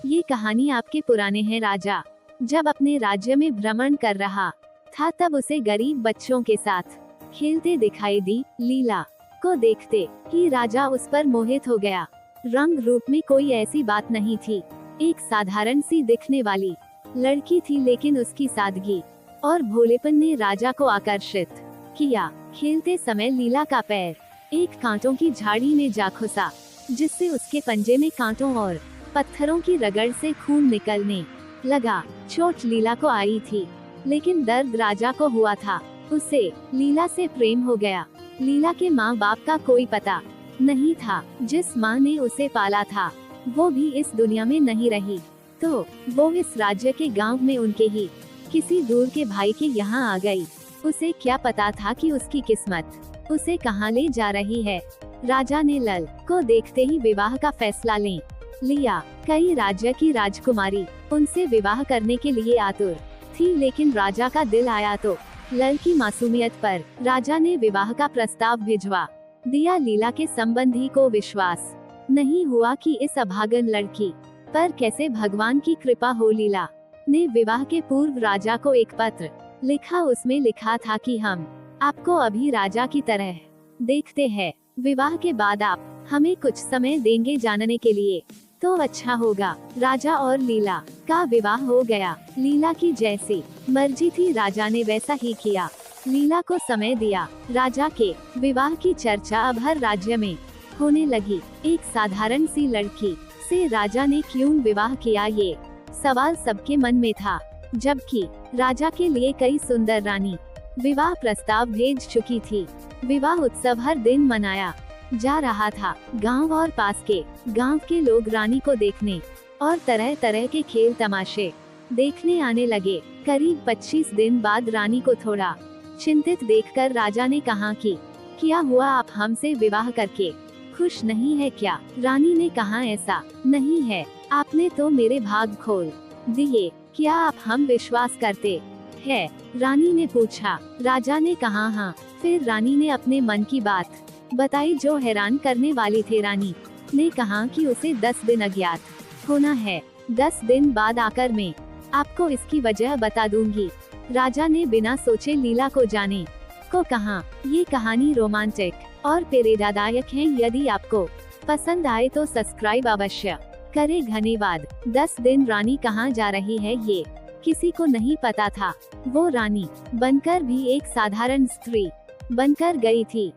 ये कहानी आपके पुराने हैं। राजा जब अपने राज्य में भ्रमण कर रहा था तब उसे गरीब बच्चों के साथ खेलते दिखाई दी। लीला को देखते ही राजा उस पर मोहित हो गया। रंग रूप में कोई ऐसी बात नहीं थी। एक साधारण सी दिखने वाली लड़की थी, लेकिन उसकी सादगी और भोलेपन ने राजा को आकर्षित किया। खेलते समय लीला का पैर एक कांटों की झाड़ी में जा घुसा, जिससे उसके पंजे में कांटों और पत्थरों की रगड़ से खून निकलने लगा। चोट लीला को आई थी, लेकिन दर्द राजा को हुआ था। उसे लीला से प्रेम हो गया। लीला के माँ बाप का कोई पता नहीं था। जिस माँ ने उसे पाला था वो भी इस दुनिया में नहीं रही, तो वो इस राज्य के गांव में उनके ही किसी दूर के भाई के यहाँ आ गई। उसे क्या पता था कि उसकी किस्मत उसे कहाँ ले जा रही है। राजा ने लल को देखते ही विवाह का फैसला ले लिया। कई राज्य की राजकुमारी उनसे विवाह करने के लिए आतुर थी, लेकिन राजा का दिल आया तो लल की मासूमियत पर राजा ने विवाह का प्रस्ताव भिजवा दिया। लीला के संबंधी को विश्वास नहीं हुआ कि इस अभागन लड़की पर कैसे भगवान की कृपा हो। लीला ने विवाह के पूर्व राजा को एक पत्र लिखा। उसमें लिखा था कि हम आपको अभी राजा की तरह देखते हैं। विवाह के बाद आप हमें कुछ समय देंगे जानने के लिए तो अच्छा होगा। राजा और लीला का विवाह हो गया। लीला की जैसी मर्जी थी राजा ने वैसा ही किया। लीला को समय दिया। राजा के विवाह की चर्चा अब हर राज्य में होने लगी। एक साधारण सी लड़की से राजा ने क्यों विवाह किया, ये सवाल सबके मन में था। जबकि राजा के लिए कई सुंदर रानी विवाह प्रस्ताव भेज चुकी थी। विवाह उत्सव हर दिन मनाया जा रहा था। गांव और पास के गांव के लोग रानी को देखने और तरह तरह के खेल तमाशे देखने आने लगे। करीब 25 दिन बाद रानी को थोड़ा चिंतित देखकर राजा ने कहा कि क्या हुआ, आप हमसे विवाह करके खुश नहीं है क्या? रानी ने कहा ऐसा नहीं है, आपने तो मेरे भाग खोल दिए। क्या आप हम विश्वास करते हैं? रानी ने पूछा। राजा ने कहा हाँ। फिर रानी ने अपने मन की बात बताई जो हैरान करने वाली थी। रानी ने कहा कि उसे 10 दिन अज्ञात होना है। 10 दिन बाद आकर मैं आपको इसकी वजह बता दूंगी। राजा ने बिना सोचे लीला को जाने को कहा। ये कहानी रोमांटिक और प्रेरणादायक है। यदि आपको पसंद आए तो सब्सक्राइब अवश्य करें। धन्यवाद। 10 दिन रानी कहाँ जा रही है ये किसी को नहीं पता था। वो रानी बनकर भी एक साधारण स्त्री बनकर गई थी।